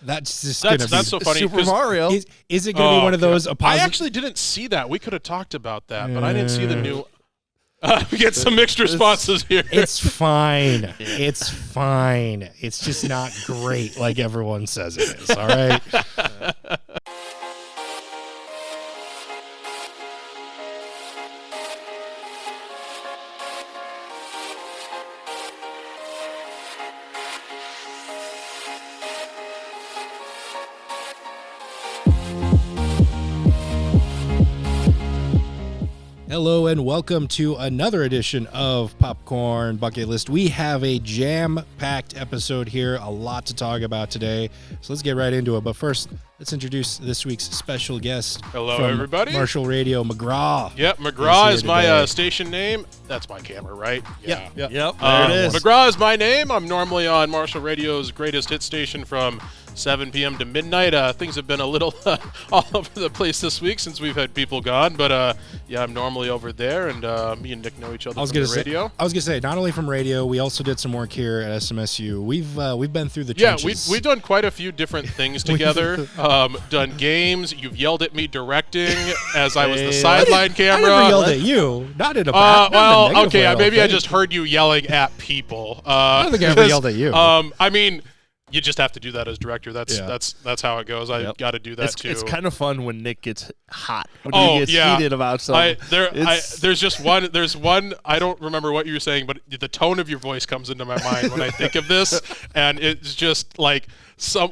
That's just going to be that's so funny. Super Mario. Is it going to be one of those? I actually didn't see that. We could have talked about that, but I didn't see the new. We get some mixed responses here. It's fine. It's fine. It's just not great like everyone says it is. All right. Hello and welcome to another edition of Popcorn Bucket List. We have a jam-packed episode here, a lot to talk about today. So let's get right into it. But first, let's introduce this week's special guest. Hello, from everybody. Marshall Radio, McGraw. Yep, McGraw is my station name. That's my camera, right? Yeah. Yep. There it is. McGraw is my name. I'm normally on Marshall Radio's greatest hit station from 7 p.m. to midnight. Things have been a little all over the place this week since we've had people gone, but yeah, I'm normally over there, and me and Nick know each other from the radio. I was gonna say, not only from radio, we also did some work here at SMSU. We've been through the trenches. Yeah, we've done quite a few different things together. Done games. You've yelled at me directing as I was the sideline camera. I never yelled at you. Not in a bad. Well, okay, maybe I just heard you yelling at people. I don't think I ever yelled at you. I mean, you just have to do that as director. That's how it goes. I got to do that too. It's kind of fun when Nick gets hot. When he gets heated about something. There's just one. There's one. I don't remember what you were saying, but the tone of your voice comes into my mind when I think of this, and it's just like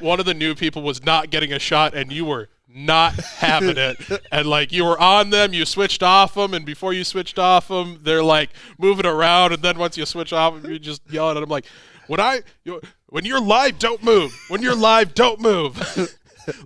one of the new people was not getting a shot, and you were not having it, and like you were on them, you switched off them, and before you switched off them, they're like moving around, and then once you switch off them, you just yelling at them like, when you're live, don't move. When you're live, don't move.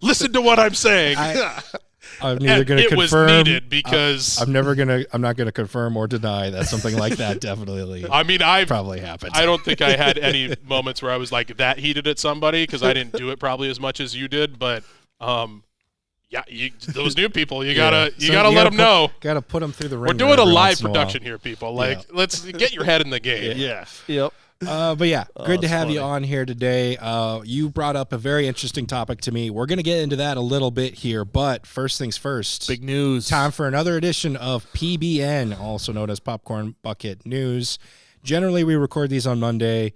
Listen to what I'm saying. I'm neither going to confirm. It was needed because I'm not going to confirm or deny that something like that definitely. I mean, probably happened. I don't think I had any moments where I was like that heated at somebody because I didn't do it probably as much as you did. But yeah, those new people, you gotta let them know. Gotta put them through the ringer. We're doing a live production here, people. Like, let's get your head in the game. Yeah. Yep. But yeah, good to have you on here today. You brought up a very interesting topic to me. We're going to get into that a little bit here, but first things first. Big news. Time for another edition of PBN, also known as Popcorn Bucket News. Generally, we record these on Monday.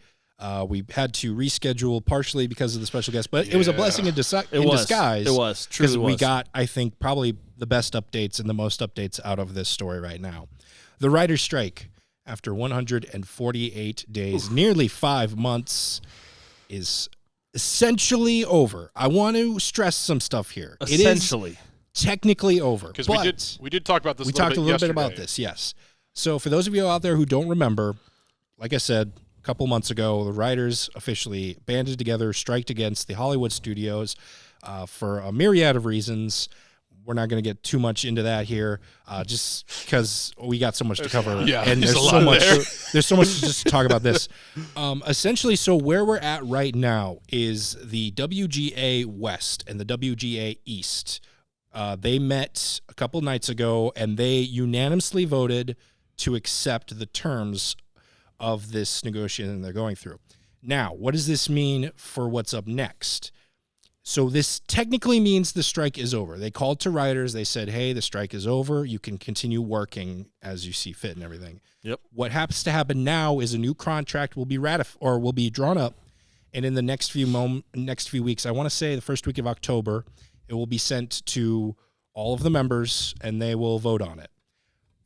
We had to reschedule partially because of the special guest, but it was a blessing in disguise. It was. Truly because we got, I think, probably the best updates and the most updates out of this story right now. The writer's strike, after 148 days, nearly 5 months, is essentially over. I want to stress some stuff here. Essentially. It is technically over. Because we did talk about this a little bit about yesterday. this, yes. So for those of you out there who don't remember, like I said, a couple months ago, the writers officially banded together, striked against the Hollywood studios for a myriad of reasons. We're not going to get too much into that here, just because we got so much to cover, and there's so much. There's so much to just talk about this. Essentially, so where we're at right now is the WGA West and the WGA East. They met a couple nights ago, and they unanimously voted to accept the terms of this negotiation they're going through. Now, what does this mean for what's up next? So this technically means the strike is over. They called to writers. They said, hey, the strike is over. You can continue working as you see fit and everything. Yep. What happens to happen now is a new contract will be will be drawn up, and in the next few weeks, I want to say the first week of October, it will be sent to all of the members, and they will vote on it.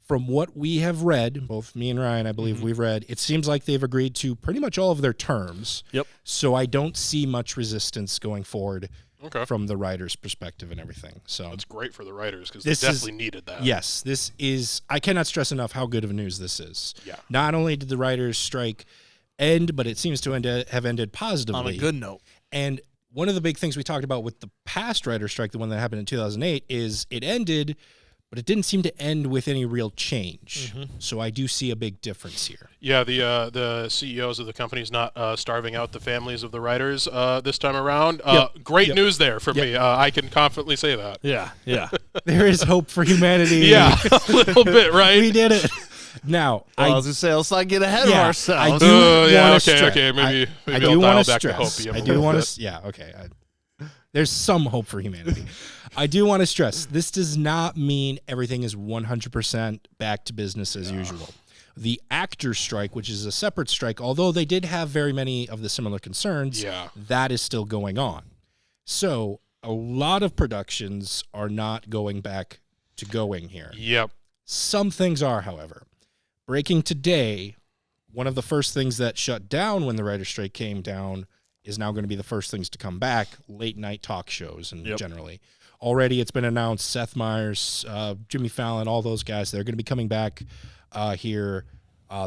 From what we have read, both me and Ryan, I believe we've read, it seems like they've agreed to pretty much all of their terms. Yep. So I don't see much resistance going forward from the writers' perspective and everything. So that's great for the writers because they definitely needed that. Yes, this is, I cannot stress enough how good of news this is. Yeah. Not only did the writers' strike end, but it seems to have ended positively. On a good note. And one of the big things we talked about with the past writer's strike, the one that happened in 2008, is it ended, but it didn't seem to end with any real change. So I do see a big difference here. Yeah, the CEOs of the companies not starving out the families of the writers this time around. Great news there for me. I can confidently say that. Yeah. There is hope for humanity. Yeah, a little bit, right? We did it. Now, I was going to say, let's not get ahead of ourselves. I do want to stress. Okay. Maybe I I'll do dial want to back the stress. hope. I do want to. Yeah. Okay. There's some hope for humanity. I do want to stress, this does not mean everything is 100% back to business as usual. The actor strike, which is a separate strike, although they did have very many of the similar concerns, that is still going on. So a lot of productions are not going back to going here. Yep. Some things are, however. Breaking today, one of the first things that shut down when the writer's strike came down is now going to be the first things to come back, late night talk shows and generally. Already it's been announced, Seth Meyers, Jimmy Fallon, all those guys, they're going to be coming back here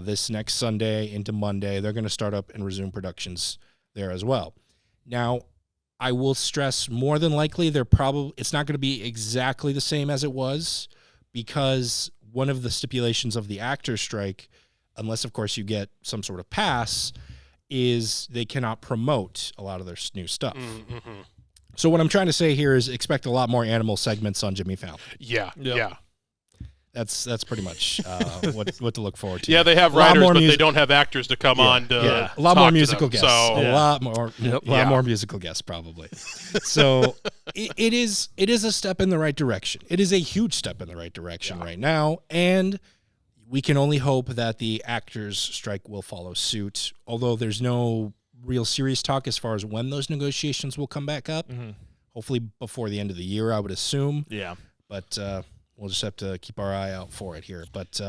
this next Sunday into Monday. They're going to start up and resume productions there as well. Now, I will stress more than likely it's not going to be exactly the same as it was, because one of the stipulations of the actor strike, unless of course you get some sort of pass, is they cannot promote a lot of their new stuff. Mm-hmm. So what I'm trying to say here is expect a lot more animal segments on Jimmy Fallon. Yeah. That's pretty much what to look forward to. Yeah, they have writers, but they don't have actors to come on to a lot more musical them, guests. So. A lot more musical guests probably. So it is a step in the right direction. It is a huge step in the right direction right now, and we can only hope that the actors' strike will follow suit, although there's no real serious talk as far as when those negotiations will come back up. Mm-hmm. Hopefully before the end of the year, I would assume. Yeah. But we'll just have to keep our eye out for it here. But,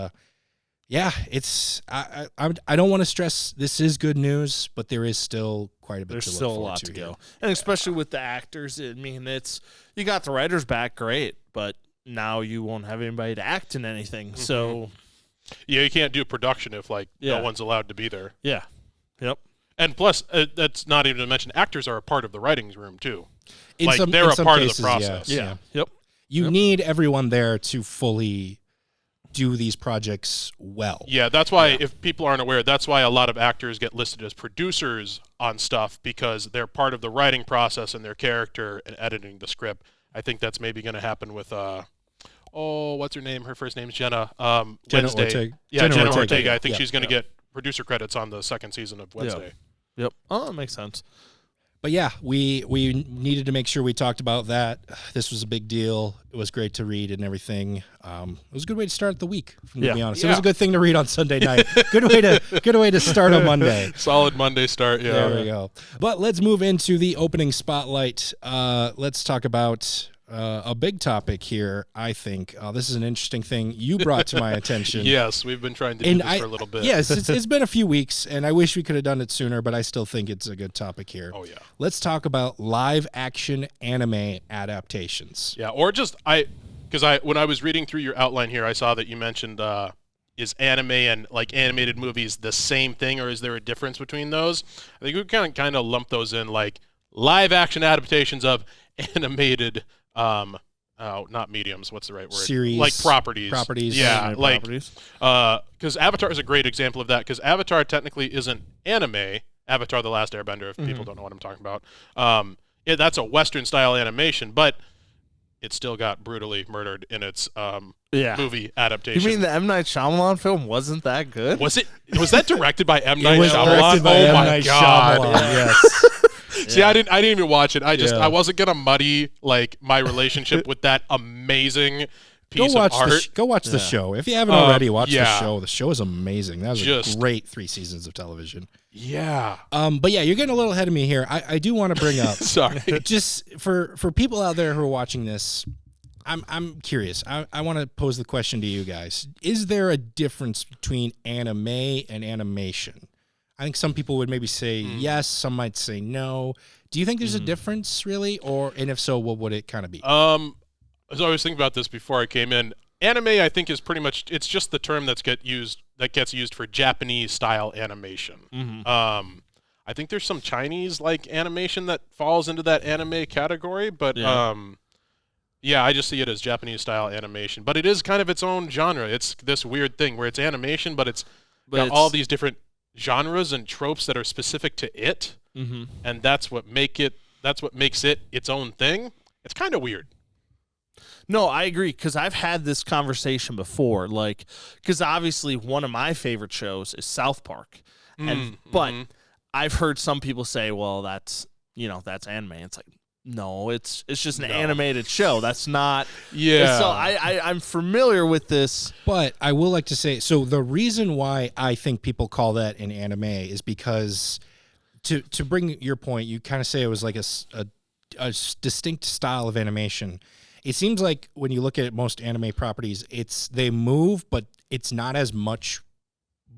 it's I don't want to stress this is good news, but there is still quite a bit to look forward to. There's still a lot to go. And especially with the actors, I mean, you got the writers back, great, but now you won't have anybody to act in anything, so... Yeah, you can't do production if no one's allowed to be there. Yeah. Yep. And plus, that's not even to mention actors are a part of the writing room too. They're a part of the process. Yeah. Yep. You need everyone there to fully do these projects well. Yeah, that's why if people aren't aware, that's why a lot of actors get listed as producers on stuff, because they're part of the writing process and their character and editing the script. I think that's maybe going to happen with what's her name? Her first name's Jenna. Wednesday. Ortega. Yeah, Jenna Ortega. I think she's going to get producer credits on the second season of Wednesday. Yep. Oh, that makes sense. But yeah, we needed to make sure we talked about that. This was a big deal. It was great to read and everything. It was a good way to start the week, to be honest. It was a good thing to read on Sunday night. Good way to start on Monday. Solid Monday start, yeah. There we go. But let's move into the opening spotlight. Let's talk about a big topic here, I think. This is an interesting thing you brought to my attention. Yes, we've been trying to do this for a little bit. Yes, it's been a few weeks, and I wish we could have done it sooner, but I still think it's a good topic here. Oh, yeah. Let's talk about live-action anime adaptations. Yeah, or just when I was reading through your outline here, I saw that you mentioned is anime and animated movies the same thing, or is there a difference between those? I think we kind of lump those in live-action adaptations of animated. Not mediums. What's the right word? Series, properties. Yeah, properties. Because Avatar is a great example of that. Because Avatar technically isn't anime. Avatar: The Last Airbender. If people don't know what I'm talking about, that's a Western style animation, but it still got brutally murdered in its movie adaptation. You mean the M. Night Shyamalan film wasn't that good? Was it? Was that directed by M. Night Shyamalan? Directed by M. Night Shyamalan. Yes. See, I didn't even watch it. I wasn't gonna muddy my relationship with that amazing piece of art. Go watch the show. If you haven't already, watch the show. The show is amazing. That was a great 3 seasons of television. Yeah. But yeah, you're getting a little ahead of me here. I do want to bring up sorry. Just for people out there who are watching this, I'm curious. I want to pose the question to you guys. Is there a difference between anime and animation? I think some people would maybe say yes, some might say no. Do you think there's a difference, really? And if so, what would it kind of be? So I was thinking about this before I came in. Anime, I think, is pretty much, it's just the term that gets used for Japanese-style animation. Mm-hmm. I think there's some Chinese-like animation that falls into that anime category, but I just see it as Japanese-style animation. But it is kind of its own genre. It's this weird thing where it's animation, but it's got all these different genres and tropes that are specific to it, and that's what makes it its own thing. It's kind of weird. No, I agree, because I've had this conversation before, because obviously one of my favorite shows is South Park, but I've heard some people say, well, that's anime. It's No, it's just an animated show. That's not. Yeah. So I'm familiar with this. But I will like to say, so the reason why I think people call that an anime is because, to bring your point, you kind of say it was like a distinct style of animation. It seems like when you look at most anime properties, they move, but it's not as much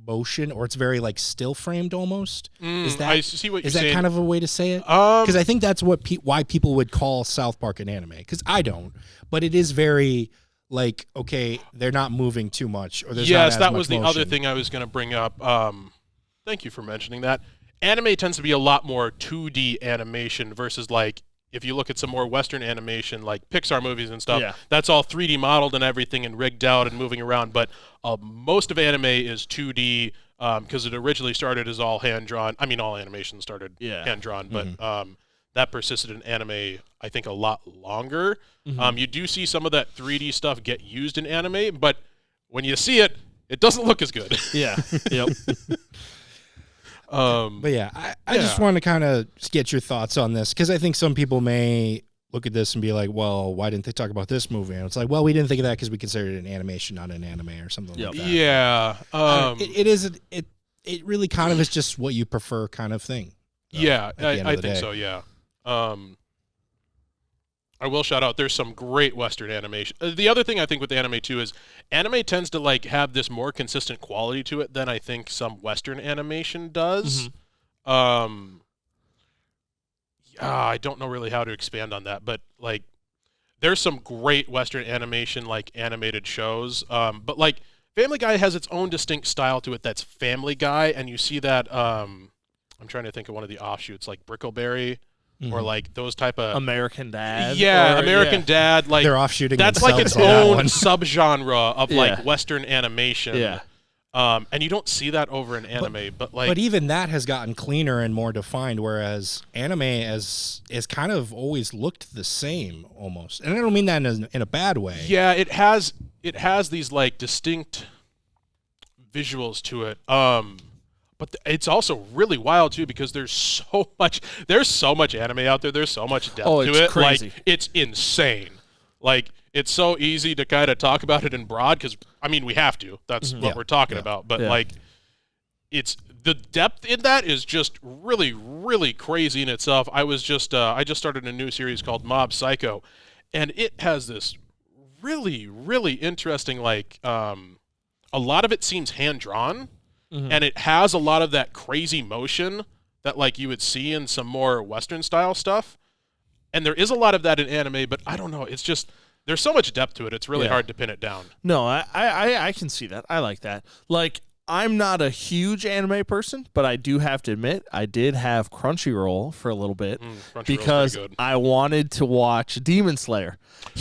motion, or it's very like still framed almost. I see what you're saying. Is that kind of a way to say it? Because I think that's why people would call South Park an anime. Because I don't, but it is very like, okay, they're not moving too much, or there's not as that much was the motion. other thing I was going to bring up. Thank you for mentioning that. Anime tends to be a lot more 2D animation versus like, if you look at some more Western animation, like Pixar movies and stuff, that's all 3D modeled and everything and rigged out and moving around. But most of anime is 2D because it originally started as all hand-drawn. I mean, all animation started hand-drawn, but that persisted in anime, I think, a lot longer. You do see some of that 3D stuff get used in anime, but when you see it, it doesn't look as good. Yeah. Yep. But yeah, I just want to kind of get your thoughts on this, because I think some people may look at this and be like, well, why didn't they talk about this movie? And it's like, well, we didn't think of that because we considered it an animation, not an anime or something like that. Yeah. It really kind of is just what you prefer kind of thing. Yeah, I think so, yeah. I will shout out, there's some great Western animation. The other thing I think with anime, too, is anime tends to like have this more consistent quality to it than I think some Western animation does. I don't know really how to expand on that, but like there's some great Western animation, like animated shows. But like Family Guy has its own distinct style to it that's Family Guy, and you see that, I'm trying to think of one of the offshoots, like Brickleberry. Or like those type of American Dad. Yeah, American Dad. Like they're offshooting. That's like its own subgenre of like Western animation. Yeah. And you don't see that over in anime, but like. But even that has gotten cleaner and more defined, whereas anime is kind of always looked the same almost. And I don't mean that in a bad way. Yeah, it has these like distinct visuals to it. But it's also really wild too, because there's so much anime out there. There's so much depth to it. Crazy. Like it's insane. Like it's so easy to kind of talk about it in broad because I mean we have to. That's what we're talking about. But like it's the depth in that is just really, really crazy in itself. I just started a new series called Mob Psycho, and it has this really, really interesting like a lot of it seems hand drawn. And it has a lot of that crazy motion that like you would see in some more Western style stuff. And there is a lot of that in anime, but I don't know. It's just there's so much depth to it. It's really hard to pin it down. No, I can see that. I like that. Like, I'm not a huge anime person, but I do have to admit I did have Crunchyroll for a little bit because I wanted to watch Demon Slayer.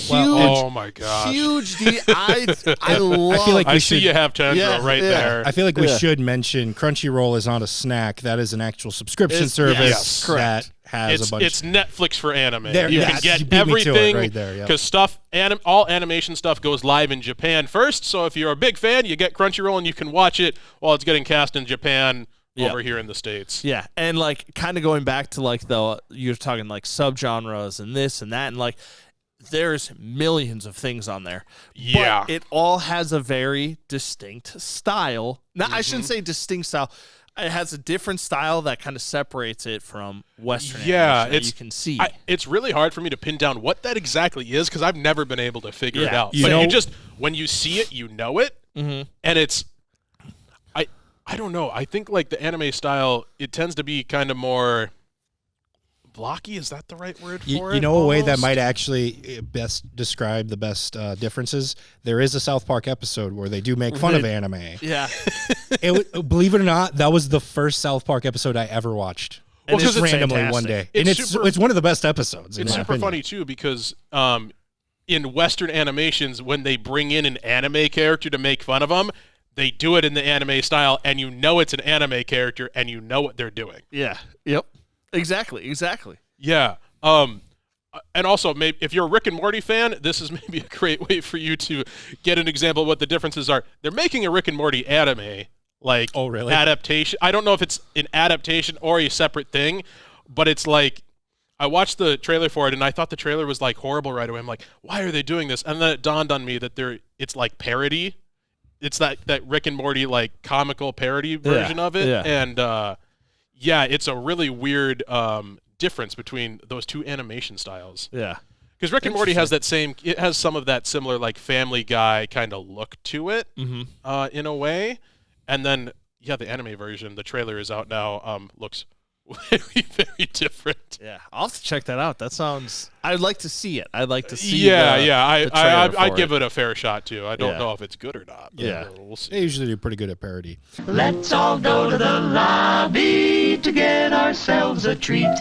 Oh my gosh! Huge. I love. I feel like I see you have Tendro right there. I feel like we should mention Crunchyroll is not a snack. That is an actual subscription service that has a bunch. It's Netflix for anime. There, you can get everything right there, because all animation stuff goes live in Japan first. So if you're a big fan, you get Crunchyroll and you can watch it while it's getting cast in Japan over here in the States. Yeah, and like kind of going back to like you're talking like subgenres and this and that, and like there's millions of things on there. Yeah, but it all has a very distinct style. Now I shouldn't say distinct style. It has a different style that kind of separates it from Western animation you can see. It's really hard for me to pin down what that exactly is because I've never been able to figure it out. When you see it, you know it, and it's. I don't know. I think like the anime style, it tends to be kind of more blocky. Is that the right word for it? You know, a way that might actually best describe the best differences. There is a South Park episode where they do make fun of anime. Yeah. Believe it or not, that was the first South Park episode I ever watched. Well, just randomly fantastic. one day. It's one of the best episodes. It's super funny too because in Western animations, when they bring in an anime character to make fun of them, they do it in the anime style, and you know it's an anime character, and you know what they're doing. Yeah. Yep. Exactly. Yeah. And also, maybe if you're a Rick and Morty fan, this is maybe a great way for you to get an example of what the differences are. They're making a Rick and Morty anime, like adaptation. I don't know if it's an adaptation or a separate thing, but it's like I watched the trailer for it, and I thought the trailer was like horrible right away. I'm like, why are they doing this? And then it dawned on me that it's like parody. It's that Rick and Morty like comical parody version of it, and it's a really weird difference between those two animation styles. Yeah. Because Rick and Morty has it has some of that similar like Family Guy kind of look to it, in a way. And then, the anime version, the trailer is out now, looks very, very different. Yeah, I'll have to check that out. That sounds. I'd like to see it. I'd like to see. I'd give it a fair shot too. I don't know if it's good or not. Yeah, we'll see. They usually do pretty good at parody. Let's all go to the lobby to get ourselves a treat.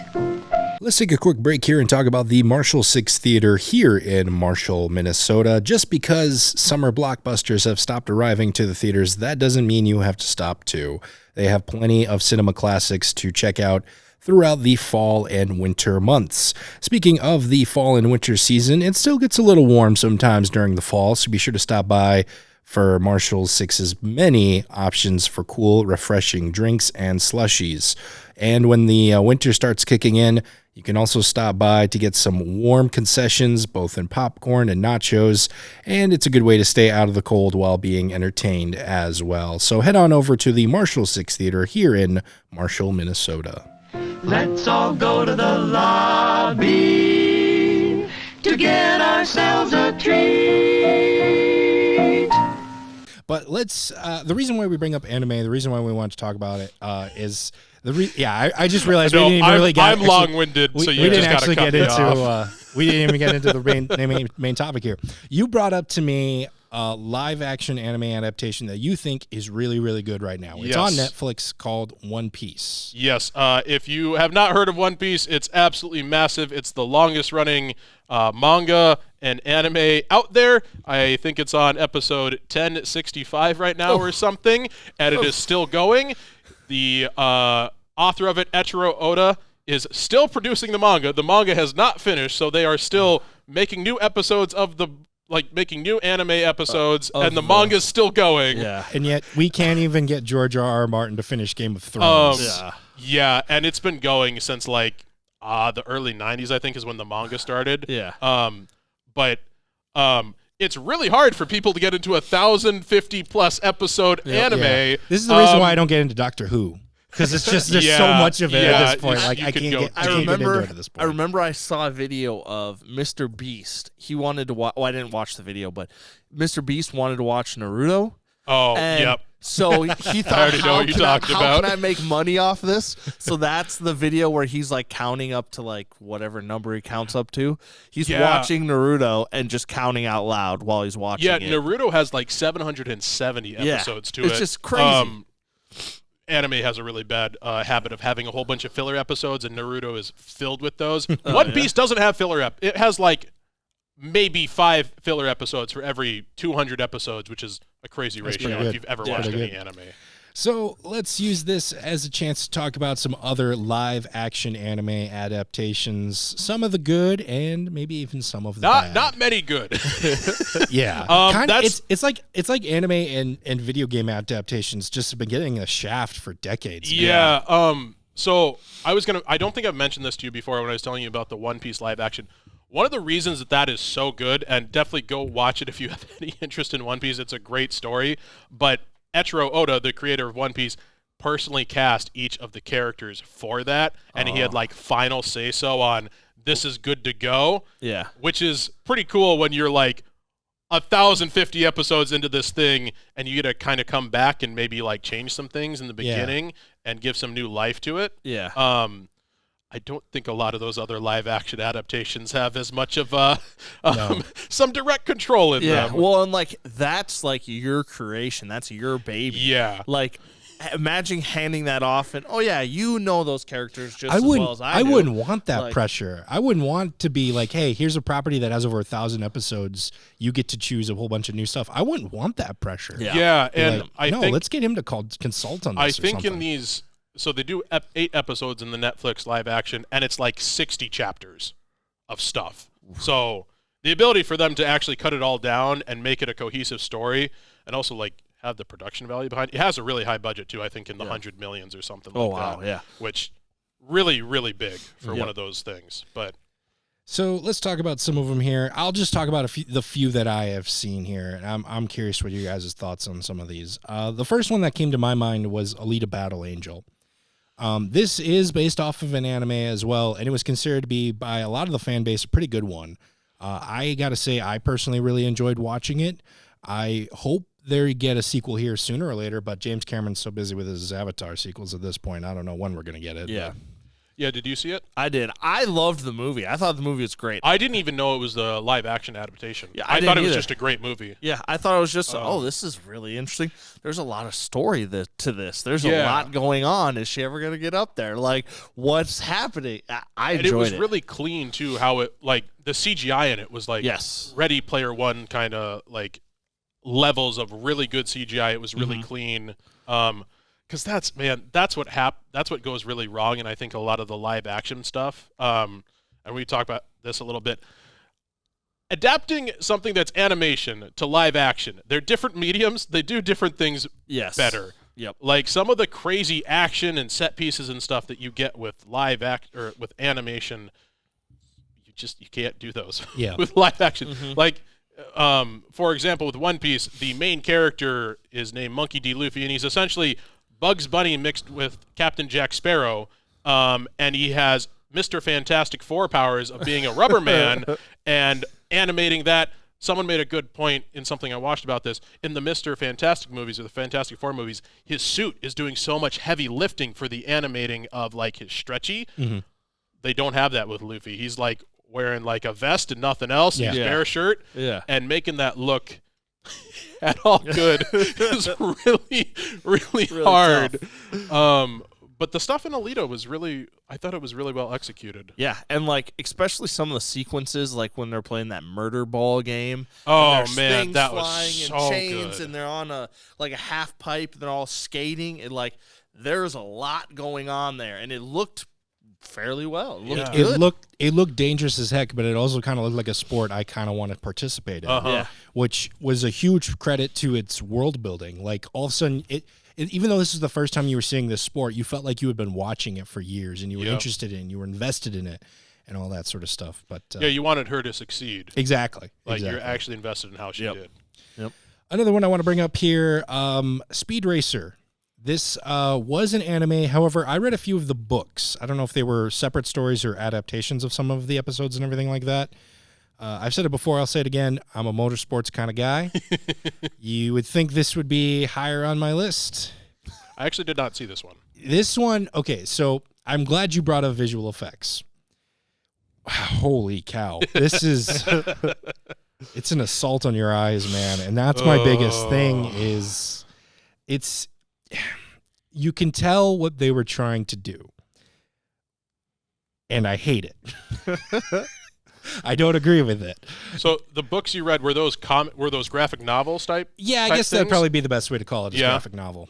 Let's take a quick break here and talk about the Marshall 6 Theater here in Marshall, Minnesota. Just because summer blockbusters have stopped arriving to the theaters, that doesn't mean you have to stop too. They have plenty of cinema classics to check out throughout the fall and winter months. Speaking of the fall and winter season, it still gets a little warm sometimes during the fall, so be sure to stop by for Marshall 6's many options for cool, refreshing drinks and slushies. And when the winter starts kicking in, you can also stop by to get some warm concessions, both in popcorn and nachos, and it's a good way to stay out of the cold while being entertained as well. So head on over to the Marshall 6 Theater here in Marshall, Minnesota. Let's all go to the lobby to get ourselves a treat. But let's, the reason why we bring up anime, the reason why we want to talk about it is... I just realized we didn't even really get. I'm long-winded, so you just got to cut me off. We didn't even get into the main topic here. You brought up to me a live-action anime adaptation that you think is really, really good right now. It's on Netflix called One Piece. Yes. If you have not heard of One Piece, it's absolutely massive. It's the longest-running manga and anime out there. I think it's on episode 1065 right now or something, and it is still going. The author of it, Eiichiro Oda, is still producing the manga. The manga has not finished, so they are still making new episodes of making new anime episodes, and the manga's still going. Yeah. And yet we can't even get George R.R. Martin to finish Game of Thrones. Yeah, and it's been going since the early 90s, I think, is when the manga started. Yeah. But it's really hard for people to get into 1,050-plus episode anime. Yeah. This is the reason why I don't get into Doctor Who. Because it's just there's so much of it at this point. Like I can't get into it at this point. I remember I saw a video of Mr. Beast. He wanted to watch. Well, I didn't watch the video, but Mr. Beast wanted to watch Naruto. Oh, and yep. So he thought, I already know what you're talking about. How can I make money off this? So that's the video where he's like counting up to like whatever number he counts up to. He's watching Naruto and just counting out loud while he's watching it. Yeah, Naruto has like 770 episodes to it. It's just crazy. Anime has a really bad habit of having a whole bunch of filler episodes, and Naruto is filled with those. One Piece doesn't have filler It has like maybe 5 filler episodes for every 200 episodes, which is a crazy ratio if you've ever watched any anime. So let's use this as a chance to talk about some other live-action anime adaptations. Some of the good, and maybe even some of the bad. Not many good. Yeah, it's like anime and video game adaptations just have been getting a shaft for decades. Yeah. So I don't think I've mentioned this to you before when I was telling you about the One Piece live action. One of the reasons that is so good, and definitely go watch it if you have any interest in One Piece. It's a great story, but Eiichiro Oda, the creator of One Piece, personally cast each of the characters for that, and he had like final say-so on this is good to go. Yeah. Which is pretty cool when you're like 1,050 episodes into this thing, and you get to kind of come back and maybe like change some things in the beginning and give some new life to it. Yeah. I don't think a lot of those other live-action adaptations have as much of some direct control in them. Yeah, well, and like that's like your creation. That's your baby. Yeah. Like, imagine handing that off and, you know those characters just as well as I do. I wouldn't want that pressure. I wouldn't want to be like, hey, here's a property that has over 1,000 episodes. You get to choose a whole bunch of new stuff. I wouldn't want that pressure. Yeah, and like, I think let's get him to consult on this. I think in these. So they do 8 episodes in the Netflix live action, and it's like 60 chapters of stuff. So the ability for them to actually cut it all down and make it a cohesive story, and also like have the production value behind it. It has a really high budget too. I think in the 100 millions or something like that. Yeah. Which really, really big for one of those things. But so let's talk about some of them here. I'll just talk about the few that I have seen here, and I'm curious what you guys' thoughts on some of these. The first one that came to my mind was Alita Battle Angel. This is based off of an anime as well, and it was considered to be, by a lot of the fan base, a pretty good one. I got to say, I personally really enjoyed watching it. I hope they get a sequel here sooner or later, but James Cameron's so busy with his Avatar sequels at this point, I don't know when we're going to get it. Yeah. Yeah, did you see it? I did. I loved the movie. I thought the movie was great. I didn't even know it was the live-action adaptation. Yeah, I thought it was just a great movie. Yeah, I thought it was just, this is really interesting. There's a lot of story to this. There's a lot going on. Is she ever going to get up there? Like, what's happening? I enjoyed it. And it was really clean, too, how it, like, the CGI in it was, like, Ready Player One kind of, like, levels of really good CGI. It was really clean. Because that's what goes really wrong, and I think a lot of the live action stuff. And we talk about this a little bit. Adapting something that's animation to live action, they're different mediums. They do different things better. Yep. Like some of the crazy action and set pieces and stuff that you get with with animation, you can't do those with live action. Like. For example, with One Piece, the main character is named Monkey D. Luffy, and he's essentially Bugs Bunny mixed with Captain Jack Sparrow, and he has Mr. Fantastic Four powers of being a rubber man, and animating that. Someone made a good point in something I watched about this. In the Mr. Fantastic movies, or the Fantastic Four movies, his suit is doing so much heavy lifting for the animating of, like, his stretchy. They don't have that with Luffy. He's, like, wearing like a vest and nothing else, his bare shirt, and making that look at all good is really, really hard. But the stuff in Alita was I thought it was really well executed. Yeah, and like especially some of the sequences, like when they're playing that murder ball game. Oh man, that flying was so and chains, good. and they're on a half pipe, and they're all skating, and like there's a lot going on there, and it looked fairly well. It looked dangerous as heck, but it also kind of looked like a sport I kind of want to participate in, which was a huge credit to its world building. Like all of a sudden, even though this is the first time you were seeing this sport, you felt like you had been watching it for years, and you were interested in, you were invested in it, and all that sort of stuff. But you wanted her to succeed. Exactly. You're actually invested in how she did. Yep. Another one I want to bring up here, Speed Racer. This was an anime. However, I read a few of the books. I don't know if they were separate stories or adaptations of some of the episodes and everything like that. I've said it before. I'll say it again. I'm a motorsports kind of guy. You would think this would be higher on my list. I actually did not see this one. This one, okay, so I'm glad you brought up visual effects. Holy cow. This is... it's an assault on your eyes, man. And that's my biggest thing is... You can tell what they were trying to do, and I hate it. I don't agree with it. So the books you read, were those graphic novels type? Yeah, I guess that'd probably be the best way to call it, a graphic novel.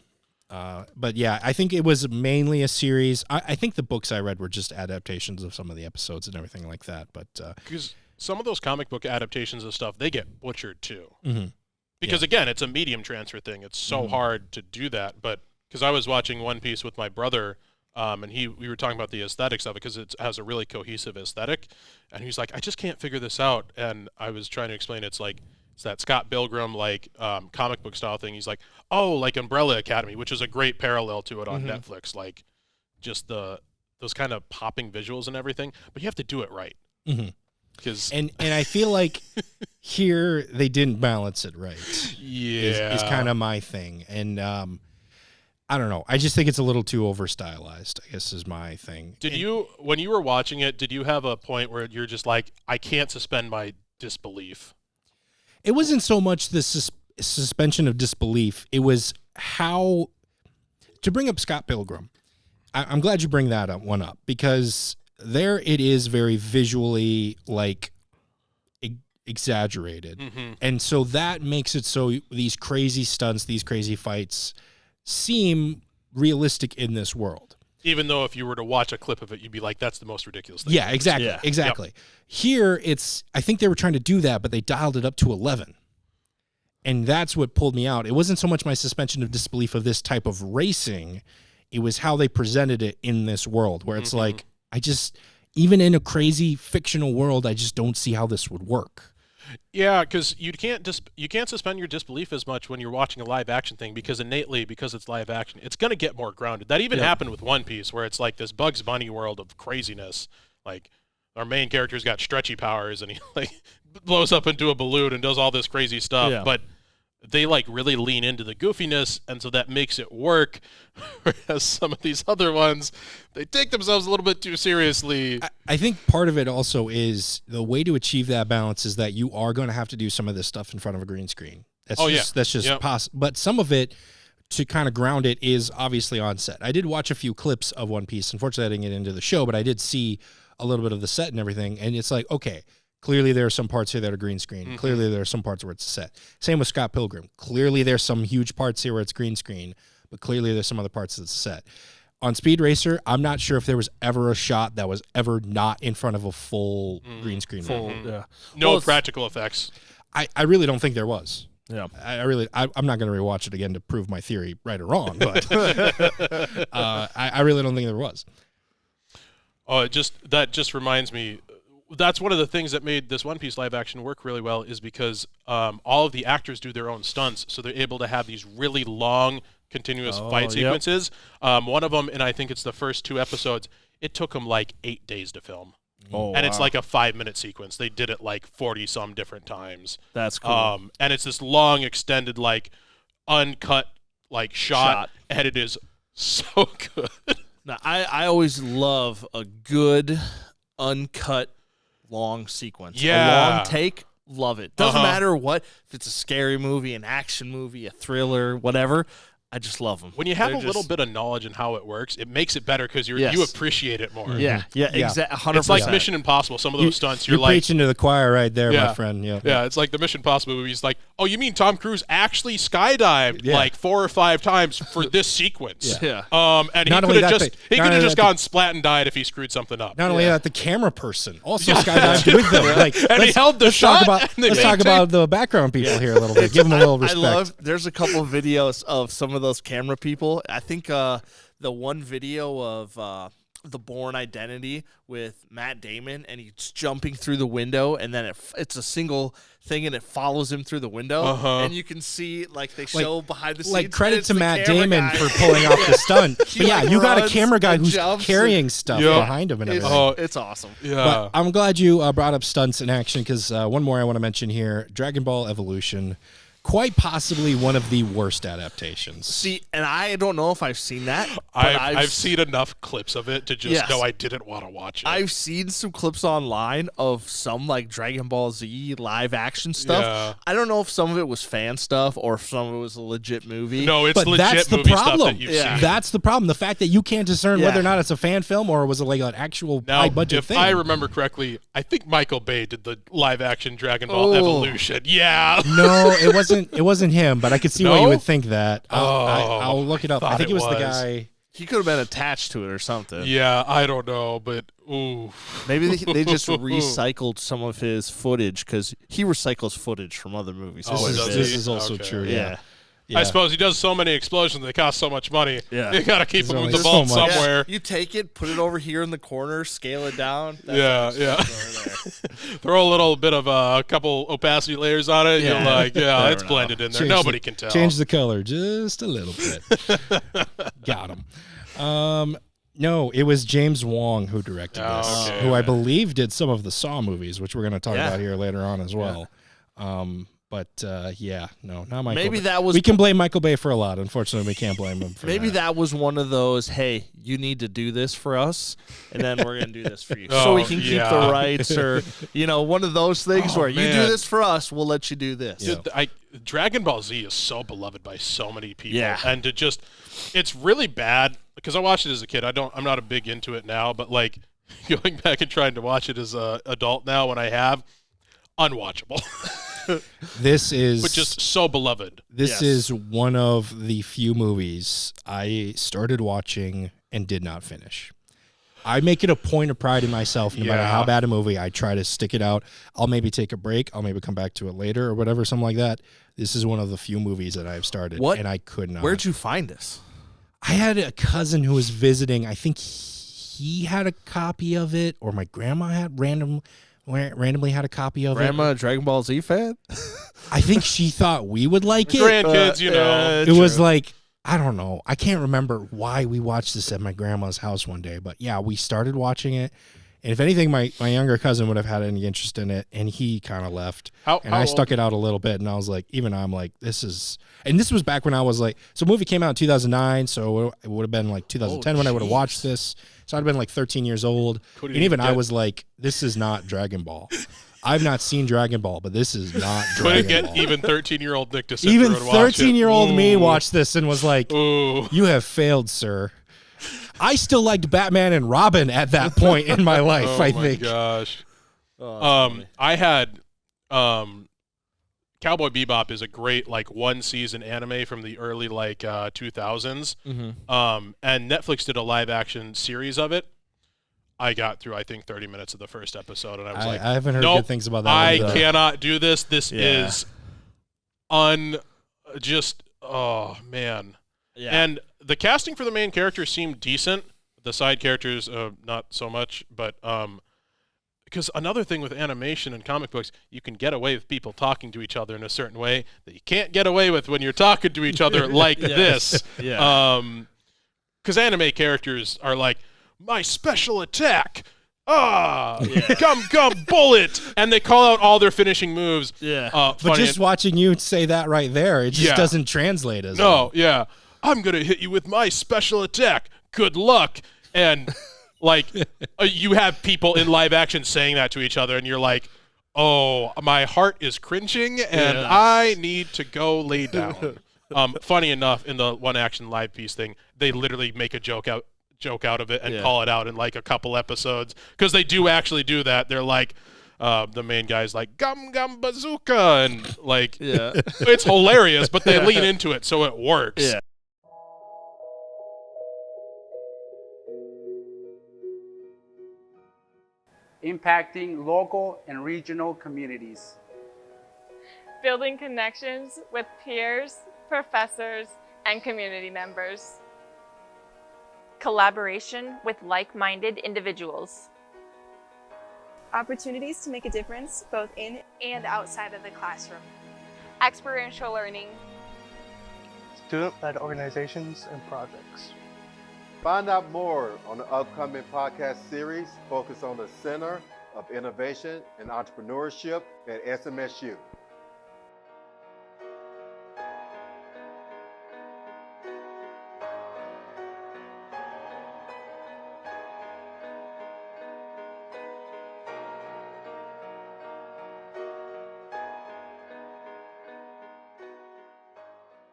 But yeah, I think it was mainly a series. I think the books I read were just adaptations of some of the episodes and everything like that. But because some of those comic book adaptations of stuff, they get butchered too. Because again, it's a medium transfer thing. It's so hard to do that. But because I was watching One Piece with my brother, and we were talking about the aesthetics of it because it has a really cohesive aesthetic, and he's like, I just can't figure this out. And I was trying to explain it's that Scott Pilgrim comic book style thing. He's like, oh, like Umbrella Academy, which is a great parallel to it on Netflix. Like just those kind of popping visuals and everything. But you have to do it right. And I feel like here they didn't balance it right. Yeah, is kind of my thing, and I don't know. I just think it's a little too over stylized, I guess, is my thing. When you were watching it, did you have a point where you're just like, I can't suspend my disbelief? It wasn't so much the suspension of disbelief. It was how to bring up Scott Pilgrim. I'm glad you bring that one up because. There it is very visually exaggerated. And so that makes it so these crazy stunts, these crazy fights seem realistic in this world. Even though if you were to watch a clip of it, you'd be like, that's the most ridiculous thing. Yeah, exactly. Yeah. Exactly. Yep. Here I think they were trying to do that, but they dialed it up to 11. And that's what pulled me out. It wasn't so much my suspension of disbelief of this type of racing. It was how they presented it in this world, where it's like, even in a crazy fictional world, I just don't see how this would work. Yeah, because you can't suspend your disbelief as much when you're watching a live action thing, because innately, because it's live action, it's going to get more grounded. That even happened with One Piece, where it's like this Bugs Bunny world of craziness. Like, our main character's got stretchy powers, and he like blows up into a balloon and does all this crazy stuff. Yeah. But they like really lean into the goofiness, and so that makes it work. Whereas some of these other ones, they take themselves a little bit too seriously. I think part of it also is the way to achieve that balance is that you are going to have to do some of this stuff in front of a green screen. That's just possible. But some of it, to kind of ground it, is obviously on set. I did watch a few clips of One Piece. Unfortunately, I didn't get into the show, but I did see a little bit of the set and everything. And it's like, okay, clearly there are some parts here that are green screen. Clearly there are some parts where it's a set. Same with Scott Pilgrim. Clearly there's some huge parts here where it's green screen, but clearly there's some other parts that's a set. On Speed Racer, I'm not sure if there was ever a shot that was ever not in front of a full green screen. No practical effects. I really don't think there was. Yeah, I'm not going to rewatch it again to prove my theory right or wrong, but I really don't think there was. Oh, that just reminds me. That's one of the things that made this One Piece live action work really well, is because all of the actors do their own stunts, so they're able to have these really long, continuous fight sequences. One of them, and I think it's the first 2 episodes, it took them like 8 days to film. And it's like a 5-minute sequence. They did it like 40-some different times. That's cool. And it's this long, extended, like uncut, like shot. And it is so good. Now, I always love a good uncut long sequence. Yeah. A long take, love it. Doesn't matter what, if it's a scary movie, an action movie, a thriller, whatever. I just love them. When you have a little bit of knowledge in how it works, it makes it better because you appreciate it more. Yeah, exactly. 100%. It's like Mission Impossible. Some of those stunts, you're like preaching to the choir right there, my friend. Yeah, it's like the Mission Impossible movies. Like, oh, you mean Tom Cruise actually skydived like 4 or 5 times for this sequence? Yeah. And he could have just gone splat and died if he screwed something up. Not only that, the camera person also skydived with them. Like, and he held the shot. Let's talk about the background people here a little bit. Give them a little respect. There's a couple of videos of some of those camera people. I think the one video of The Bourne Identity with Matt Damon, and he's jumping through the window, and then it's a single thing, and it follows him through the window, and you can see like they show behind the scenes. Like, credit to Matt Damon for pulling off the stunt. But yeah, you got a camera guy who's carrying stuff behind him and everything. It's awesome. Yeah, but I'm glad you brought up stunts in action, because one more I want to mention here: Dragon Ball Evolution. Quite possibly one of the worst adaptations. See, and I don't know if I've seen that. I've seen enough clips of it to just know I didn't want to watch it. I've seen some clips online of some like Dragon Ball Z live action stuff. Yeah. I don't know if some of it was fan stuff or if some of it was a legit movie. No, it's but legit that's the movie problem. stuff that you've seen. That's the problem. The fact that you can't discern whether or not it's a fan film or was it like an actual high budget thing. If I remember correctly, I think Michael Bay did the live action Dragon Ball Evolution. Yeah. No, it wasn't him. But I could see why you would think that. I'll look it up. I think it was the guy. He could have been attached to it or something. Yeah, I don't know, but ooh. Maybe they just recycled some of his footage, because he recycles footage from other movies. This is also true. Yeah. Yeah. I suppose he does so many explosions, they cost so much money. Yeah. You got to keep them in the so vault much. somewhere. You take it, put it over here in the corner, scale it down. Yeah. Throw a little bit of a couple opacity layers on it. You're like, it's blended in there. Nobody can tell. Change the color just a little bit. Got him. No, it was James Wong who directed this, who I believe did some of the Saw movies, which we're going to talk about here later on as well. But not Michael. Maybe Bay. that was. We can blame Michael Bay for a lot. Unfortunately, we can't blame him for maybe that was one of those. Hey, you need to do this for us, and then we're gonna do this for you, so we can keep the rights, or one of those things where you do this for us, we'll let you do this. Dude, Dragon Ball Z is so beloved by so many people, and it's really bad because I watched it as a kid. I'm not a big into it now, but like going back and trying to watch it as an adult now, when I have, unwatchable. This is but just so beloved. This is one of the few movies I started watching and did not finish. I make it a point of pride in myself, no matter how bad a movie, I try to stick it out. I'll maybe take a break. I'll maybe come back to it later or whatever, something like that. This is one of the few movies that I've started, and I could not. Where'd you find this? I had a cousin who was visiting. I think he had a copy of it, or my grandma had randomly had a copy of Grandma, it. Dragon Ball Z fan? I think she thought we would like it. Grandkids, you know. It was like, I don't know. I can't remember why we watched this at my grandma's house one day, but yeah, we started watching it. And if anything, my younger cousin would have had any interest in it, and he kind of left. I stuck it out a little bit, and I was like, even I'm like, this was back when I was like, so the movie came out in 2009, so it would have been like 2010 when I would have watched this. So I'd have been like 13 years old. And even I was like, this is not Dragon Ball. I've not seen Dragon Ball, but this is not Dragon Ball. Couldn't get even 13-year-old Nick to sit even through and watch it. 13-year-old me watched this and was like, Ooh. you have failed, sir. I still liked Batman and Robin at that point in my life, I think. Oh, my gosh. I had Cowboy Bebop is a great, like, one-season anime from the early, like, 2000s. Mm-hmm. And Netflix did a live-action series of it. I got through, I think, 30 minutes of the first episode, and I was like, I haven't heard nope, good things about that. I cannot do this. This is oh, man. Yeah. And the casting for the main characters seemed decent. The side characters, not so much. But because another thing with animation and comic books, you can get away with people talking to each other in a certain way that you can't get away with when you're talking to each other like this. Yeah. Because anime characters are like, my special attack. Gum bullet, and they call out all their finishing moves. Yeah, but just watching you say that right there, it just doesn't translate as well. Yeah. I'm gonna hit you with my special attack. Good luck. And like, you have people in live action saying that to each other, and you're like, oh, my heart is cringing, and I need to go lay down. Funny enough, in the one action live piece thing, they literally make a joke out of it and call it out in like a couple episodes, because they do actually do that. They're like, the main guy's like, gum bazooka, and like, it's hilarious, but they lean into it, so it works. Yeah. Impacting local and regional communities. Building connections with peers, professors, and community members. Collaboration with like-minded individuals. Opportunities to make a difference both in and outside of the classroom. Experiential learning. Student-led organizations and projects. Find out more on the upcoming podcast series focused on the Center of Innovation and Entrepreneurship at SMSU.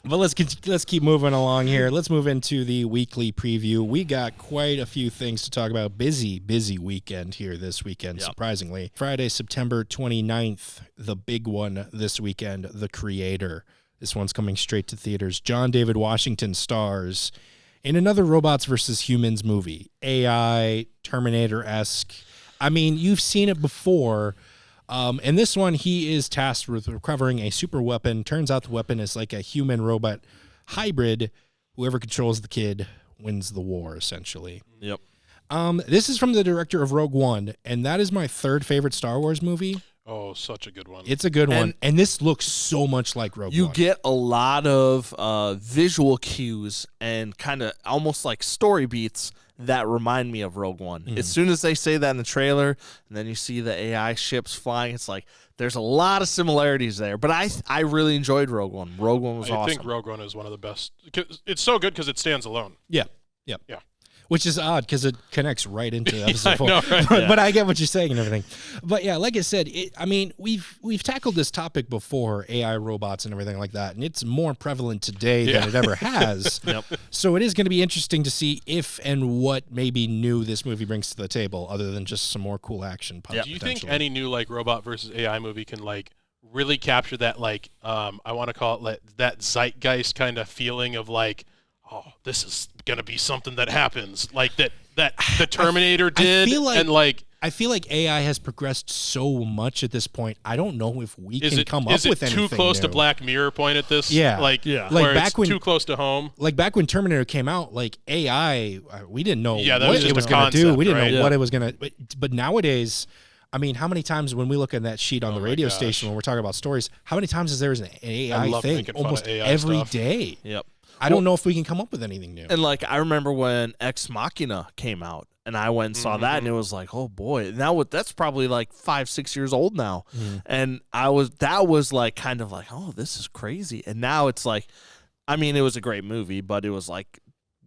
But let's keep moving along here. Let's move into the weekly preview. We got quite a few things to talk about. Busy weekend here this weekend, surprisingly. Friday, September 29th, the big one this weekend, The Creator. This one's coming straight to theaters. John David Washington stars in another robots versus humans movie. AI, Terminator-esque. I mean, you've seen it before. In this one, he is tasked with recovering a super weapon. Turns out the weapon is like a human-robot hybrid. Whoever controls the kid wins the war, essentially. Yep. This is from the director of Rogue One, and that is my third favorite Star Wars movie. Oh, such a good one. It's a good one, and this looks so much like Rogue One. You get a lot of visual cues and kind of almost like story beats that remind me of Rogue One. As soon as they say that in the trailer, and then you see the AI ships flying, it's like there's a lot of similarities there. But I really enjoyed Rogue One. Rogue One was awesome. I think Rogue One is one of the best. It's so good because it stands alone. Yeah. Which is odd because it connects right into episode 4. I know, right? But I get what you're saying and everything. But yeah, like I said, we've tackled this topic before, AI robots and everything like that, and it's more prevalent today than it ever has. So it is going to be interesting to see if and what maybe new this movie brings to the table, other than just some more cool action. Do you think any new like robot versus AI movie can like really capture that like I want to call it like, that zeitgeist kind of feeling of like, oh, this is gonna be something that happens, like that the Terminator did, and like I feel like AI has progressed so much at this point. I don't know if we can come up with anything. Is it too close new. to Black Mirror point at this? Yeah. Like back it's when, too close to home. Like back when Terminator came out, like AI, we didn't know that what it was going to do. We didn't know what it was going to. But nowadays, I mean, how many times when we look at that sheet on the radio station when we're talking about stories, how many times is there an AI thing? Almost every day. Yep. I don't know if we can come up with anything new. And like I remember when Ex Machina came out, and I went and saw that, and it was like, oh boy, now that's probably like 5-6 years old now, and that was like kind of like, oh, this is crazy, and now it's like, I mean, it was a great movie, but it was like,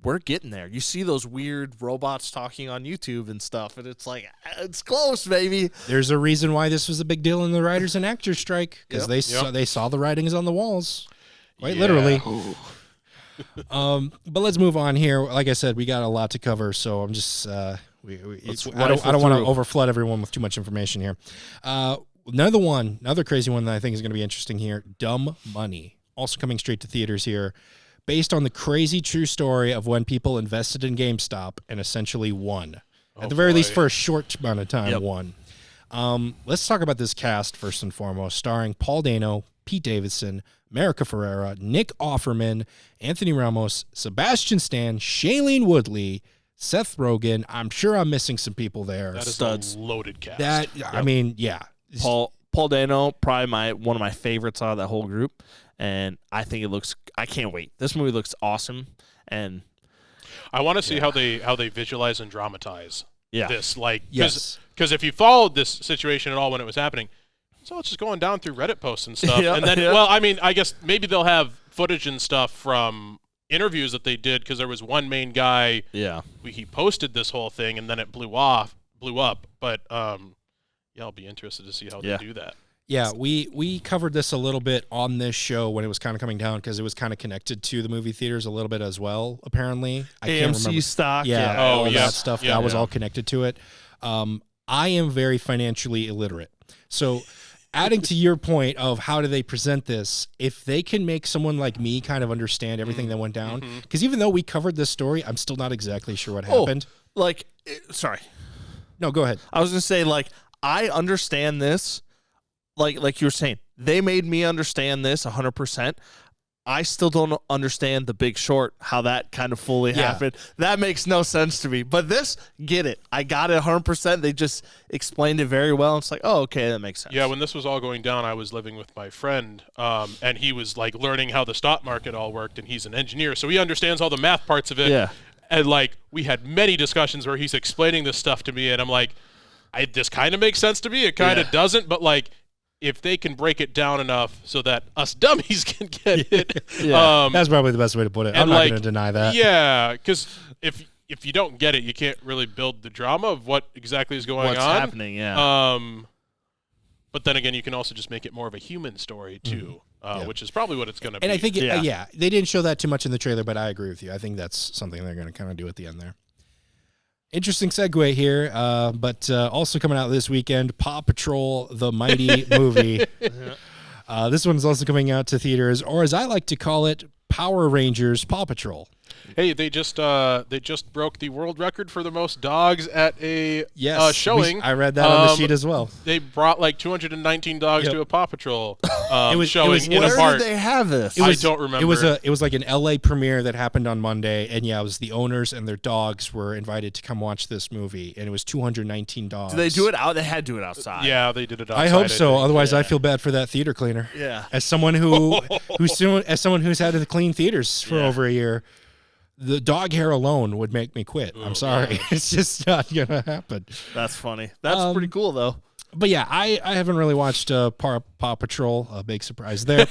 we're getting there. You see those weird robots talking on YouTube and stuff, and it's like, it's close, baby. There's a reason why this was a big deal in the writers and actors strike, because they saw the writings on the walls, quite literally. But let's move on here. Like I said, we got a lot to cover, so I'm just I don't want to overflood everyone with too much information here. Another crazy one that I think is going to be interesting here. Dumb Money, also coming straight to theaters here, based on the crazy true story of when people invested in GameStop and essentially won. At the very least, for a short amount of time, won. Let's talk about this cast first and foremost, starring Paul Dano, Pete Davidson, America Ferrera, Nick Offerman, Anthony Ramos, Sebastian Stan, Shailene Woodley, Seth Rogen. I'm sure I'm missing some people there. That is a loaded cast. I mean, yeah. Paul Dano, probably one of my favorites out of that whole group, and I think I can't wait. This movie looks awesome, and I want to see how they visualize and dramatize this. Like, because if you followed this situation at all when it was happening. So it's just going down through Reddit posts and stuff. And then, well, I mean, I guess maybe they'll have footage and stuff from interviews that they did, because there was one main guy. Yeah. He posted this whole thing, and then it blew up. But, I'll be interested to see how they do that. Yeah, we covered this a little bit on this show when it was kind of coming down, because it was kind of connected to the movie theaters a little bit as well, apparently. I can't remember. stock. Yeah, all that stuff. That was all connected to it. I am very financially illiterate. So adding to your point of how do they present this, if they can make someone like me kind of understand everything that went down, because even though we covered this story, I'm still not exactly sure what happened. Sorry. No, go ahead. I was going to say, like, I understand this. Like you were saying, they made me understand this 100%. I still don't understand The Big Short, how that kind of fully happened. That makes no sense to me. But this, get it. I got it 100%. They just explained it very well. It's like, oh, okay, that makes sense. Yeah, when this was all going down, I was living with my friend, and he was, like, learning how the stock market all worked, and he's an engineer, so he understands all the math parts of it. Yeah. And, like, we had many discussions where he's explaining this stuff to me, and I'm like, this kind of makes sense to me. It kind of doesn't, but, like, if they can break it down enough so that us dummies can get it. That's probably the best way to put it. I'm not going to deny that. Yeah, because if you don't get it, you can't really build the drama of what exactly is going on. What's happening, yeah. But then again, you can also just make it more of a human story, too, which is probably what it's going to be. And I think, they didn't show that too much in the trailer, but I agree with you. I think that's something they're going to kind of do at the end there. Interesting segue here, but also coming out this weekend, Paw Patrol, the Mighty movie. This one's also coming out to theaters, or as I like to call it, Power Rangers Paw Patrol. Hey, they just broke the world record for the most dogs at a showing. I read that on the sheet as well. They brought like 219 dogs to a Paw Patrol showing in a park. Where did they have this? I don't remember. It was like an LA premiere that happened on Monday, and it was the owners and their dogs were invited to come watch this movie, and it was 219 dogs. Did they do it out? They had to do it outside. Yeah, they did it outside. I hope so. Otherwise, I feel bad for that theater cleaner. Yeah. As someone who's had to clean theaters for over a year. The dog hair alone would make me quit. I'm sorry. It's just not going to happen. That's funny. That's pretty cool, though. But yeah, I haven't really watched Paw Patrol. A big surprise there.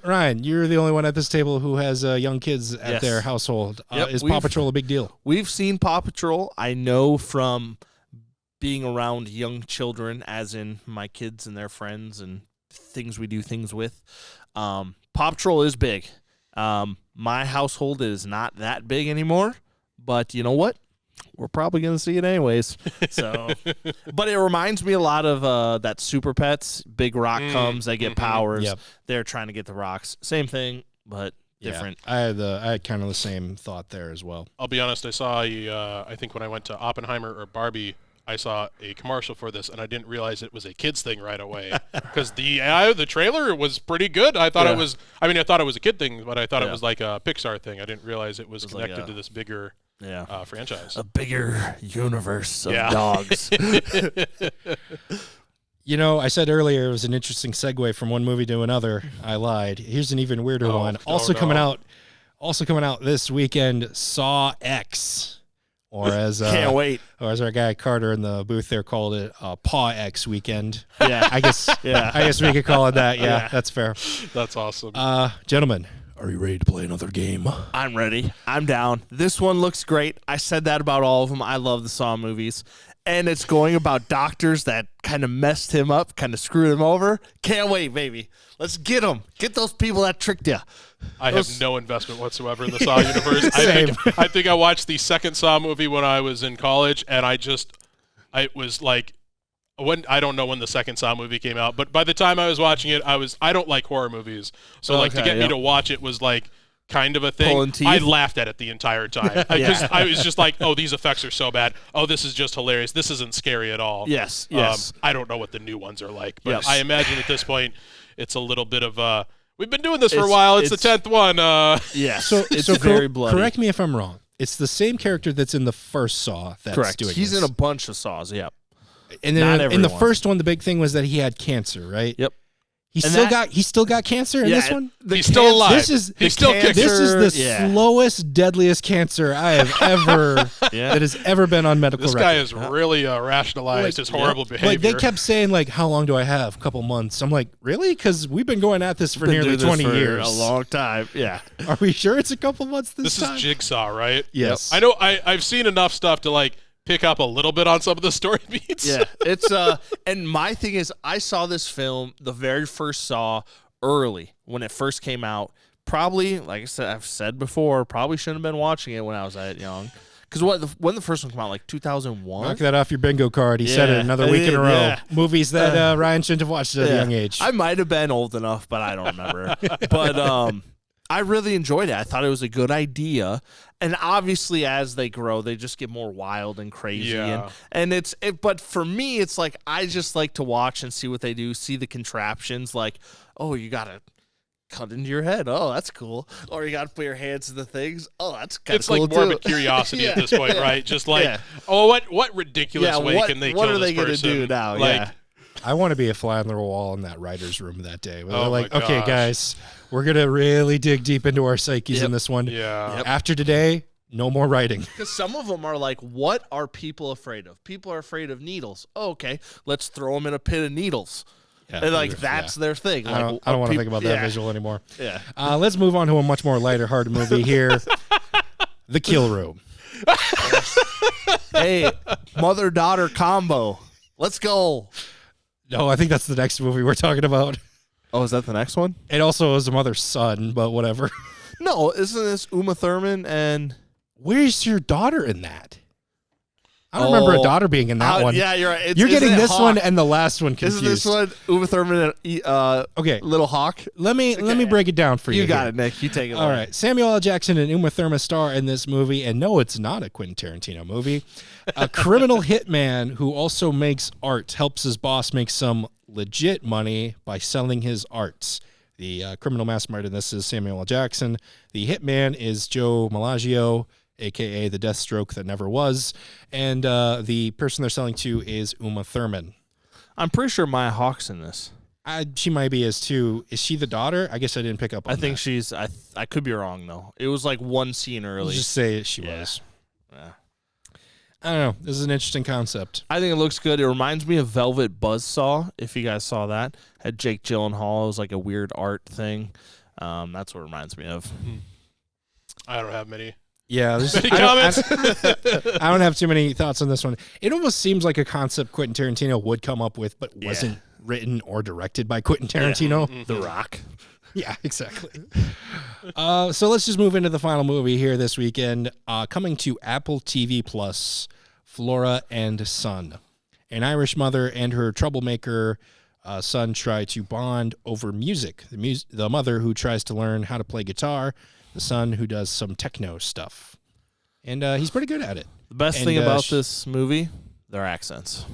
Ryan, you're the only one at this table who has young kids at their household. Is Paw Patrol a big deal? We've seen Paw Patrol. I know from being around young children, as in my kids and their friends and things we do things with. Paw Patrol is big. My household is not that big anymore, but you know what? We're probably going to see it anyways. So, but it reminds me a lot of that Super Pets. Big Rock comes, they get powers. Yep. They're trying to get the rocks. Same thing, but different. I had kind of the same thought there as well. I'll be honest. I saw I think when I went to Oppenheimer or Barbie, I saw a commercial for this, and I didn't realize it was a kids thing right away because the trailer was pretty good. I thought it was. I mean, I thought it was a kid thing, but I thought it was like a Pixar thing. I didn't realize it was connected to this bigger franchise, a bigger universe of dogs. You know, I said earlier it was an interesting segue from one movie to another. I lied. Here's an even weirder one. Also coming out this weekend, Saw X. Or as can't wait. Or as our guy Carter in the booth there called it, Paw X weekend. Yeah, I guess we could call it that. Yeah, that's fair. That's awesome. Gentlemen, are you ready to play another game? I'm ready. I'm down. This one looks great. I said that about all of them. I love the Saw movies. And it's going about doctors that kind of messed him up, kind of screwed him over. Can't wait, baby. Let's get them. Get those people that tricked you. I have no investment whatsoever in the Saw universe. I think I watched the second Saw movie when I was in college, and it was like, I don't know when the second Saw movie came out, but by the time I was watching it, I don't like horror movies. So to get me to watch it was like kind of a thing. I laughed at it the entire time because I was just like, oh, these effects are so bad. Oh, this is just hilarious. This isn't scary at all. Yes. I don't know what the new ones are like, but I imagine at this point it's a little bit of we've been doing this for a while. It's the 10th one. Yeah. So it's very bloody. Correct me if I'm wrong. It's the same character that's in the first Saw that's correct. doing He's this. in a bunch of Saws. Yep. And then in the first one, the big thing was that he had cancer, right? Yep. He still got cancer in this one? He's still alive. He's still kicking. This is the slowest, deadliest cancer I have ever that has ever been on medical record. This guy has really rationalized his horrible behavior. Like they kept saying, like, how long do I have? A couple months. I'm like, really? Because we've been going at this for nearly 20 years. A long time. Yeah. Are we sure it's a couple months this time? This is Jigsaw, right? Yes. I know. I've seen enough stuff to like pick up a little bit on some of the story beats. Yeah, it's and my thing is, I saw this film, the very first Saw, early when it first came out. Probably, like I said, I've said before, probably shouldn't have been watching it when I was that young. Because when the first one came out, like 2001. Knock that off your bingo card. He said it another week in a row. Yeah. Movies that Ryan shouldn't have watched at a young age. I might have been old enough, but I don't remember. But I really enjoyed it. I thought it was a good idea. And obviously, as they grow, they just get more wild and crazy. Yeah. But for me, it's like I just like to watch and see what they do, see the contraptions. Like, oh, you got to cut into your head. Oh, that's cool. Or you got to put your hands in the things. Oh, that's kind of cool. It's like morbid curiosity at this point, right? Just like, oh, what ridiculous way can they kill this person? What are they going to do now? Like, I want to be a fly on the wall in that writer's room that day. Where they're like, okay, guys, we're going to really dig deep into our psyches in this one. Yeah. After today, no more writing. Because some of them are like, what are people afraid of? People are afraid of needles. Oh, okay, let's throw them in a pit of needles. Yeah, and like that's their thing. I don't want to think about that visual anymore. Yeah. Let's move on to a much more lighter-hearted movie here. The Kill Room. Hey, mother-daughter combo. Let's go. No, I think that's the next movie we're talking about. Oh, is that the next one? It also is a mother's son, but whatever. No, isn't this Uma Thurman and... Where's your daughter in that? I don't remember a daughter being in that one. Yeah, you're right. You're getting this one and the last one confused. Isn't this one Uma Thurman and okay. Little Hawk? Let me break it down for you. You got it, Nick. You take it. All right. Samuel L. Jackson and Uma Thurman star in this movie, and no, it's not a Quentin Tarantino movie. A criminal hitman who also makes art helps his boss make some legit money by selling his arts. The criminal mastermind in this is Samuel L. Jackson. The hitman is Joe Malaggio, a.k.a. the Deathstroke that never was. And the person they're selling to is Uma Thurman. I'm pretty sure Maya Hawke's in this. She might be as too. Is she the daughter? I guess I didn't pick up on that. I think she's... I could be wrong, though. It was like one scene early. Let's just say she was. Yeah. I don't know. This is an interesting concept. I think it looks good. It reminds me of Velvet Buzzsaw, if you guys saw that. Had Jake Gyllenhaal. It was like a weird art thing. That's what it reminds me of. I don't have many. Yeah, many comments. I don't have too many thoughts on this one. It almost seems like a concept Quentin Tarantino would come up with, but wasn't written or directed by Quentin Tarantino. Yeah. The Rock. Yeah, exactly. So let's just move into the final movie here this weekend. Coming to Apple TV Plus, Flora and Son. An Irish mother and her troublemaker son try to bond over music. The mother who tries to learn how to play guitar, the son who does some techno stuff. And he's pretty good at it. The best thing about this movie, their accents.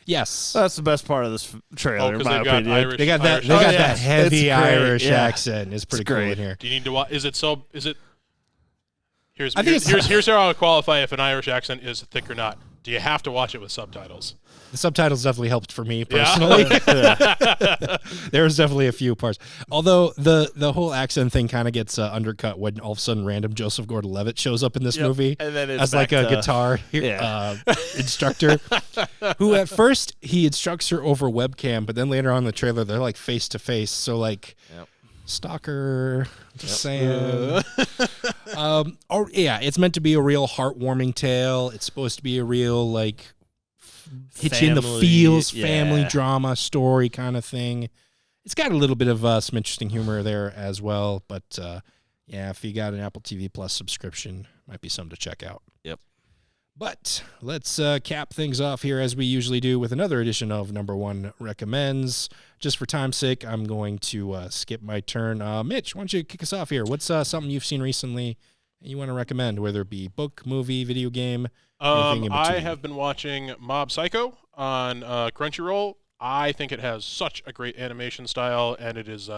Yes, That's the best part of this trailer. In 'cause my they've got opinion. Irish. they got that. Irish They got accent. that heavy It's great, Irish yeah. accent. It's pretty cool great. in here. Do you need to watch? Is it? Here's I think here's how I would qualify if an Irish accent is thick or not. Do you have to watch it with subtitles? The subtitles definitely helped for me personally. There was definitely a few parts. Although the whole accent thing kind of gets undercut when all of a sudden random Joseph Gordon-Levitt shows up in this movie And then it's as like back a to- guitar instructor, who at first he instructs her over webcam, but then later on in the trailer they're like face to face. So like stalker, just saying. It's meant to be a real heartwarming tale. It's supposed to be a real like hit you in the feels, family drama story kind of thing. It's got a little bit of some interesting humor there as well. But if you got an Apple TV Plus subscription, might be something to check out. Yep. But let's cap things off here as we usually do with another edition of Number One Recommends. Just for time's sake, I'm going to skip my turn. Mitch, why don't you kick us off here? What's something you've seen recently and you want to recommend, whether it be book, movie, video game, anything in between? I have been watching Mob Psycho on Crunchyroll. I think it has such a great animation style, and it is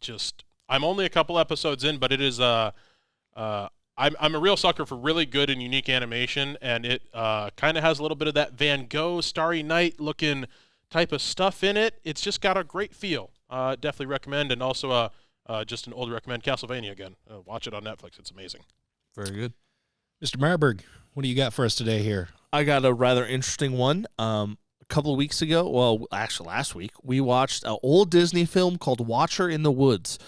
just. I'm only a couple episodes in, but it is. I'm a real sucker for really good and unique animation, and it kind of has a little bit of that Van Gogh, Starry Night looking type of stuff in it. It's just got a great feel. Definitely recommend, and also just an old recommend, Castlevania again. Watch it on Netflix. It's amazing. Very good. Mr. Marburg, what do you got for us today here? I got a rather interesting one. A couple of weeks ago, well, actually last week, we watched an old Disney film called Watcher in the Woods.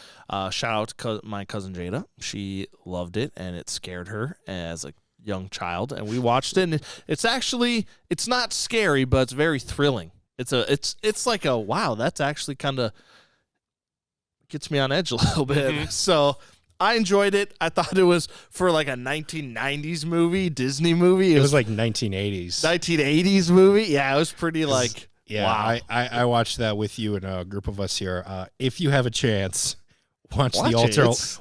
Shout out to my cousin Jada. She loved it, and it scared her as a young child. And we watched it, and it's not scary, but it's very thrilling. It's like a wow. That's actually kind of gets me on edge a little bit. Mm-hmm. So I enjoyed it. I thought it was for like a 1990s movie, Disney movie. It was like 1980s. 1980s movie. Yeah, it was pretty like yeah. wow. I watched that with you and a group of us here. If you have a chance, watch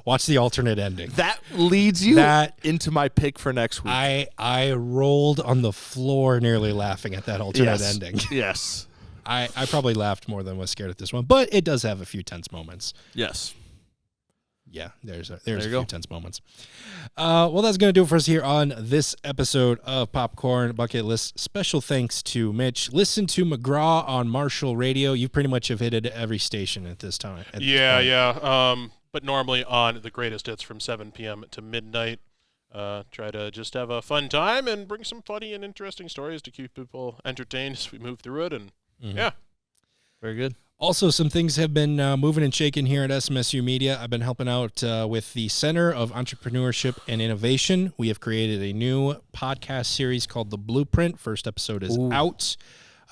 Watch the alternate ending. That leads you into my pick for next week. I rolled on the floor nearly laughing at that alternate ending. Yes. I probably laughed more than was scared at this one, but it does have a few tense moments. Yes. Yeah, there's a few tense moments. Well, that's going to do it for us here on this episode of Popcorn Bucket List. Special thanks to Mitch. Listen to McGraw on Marshall Radio. You pretty much have hit it every station at this time. But normally on the greatest hits from 7 p.m. to midnight. Try to just have a fun time and bring some funny and interesting stories to keep people entertained as we move through it. And very good. Also, some things have been moving and shaking here at SMSU Media. I've been helping out with the Center of Entrepreneurship and Innovation. We have created a new podcast series called The Blueprint. First episode is out.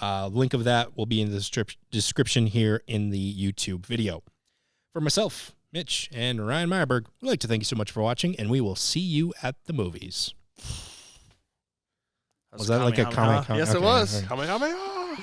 Link of that will be in the description here in the YouTube video. For myself, Mitch, and Ryan Meyerberg, we'd like to thank you so much for watching, and we will see you at the movies. Was that like a comment? Yes, it was. Kamehameha.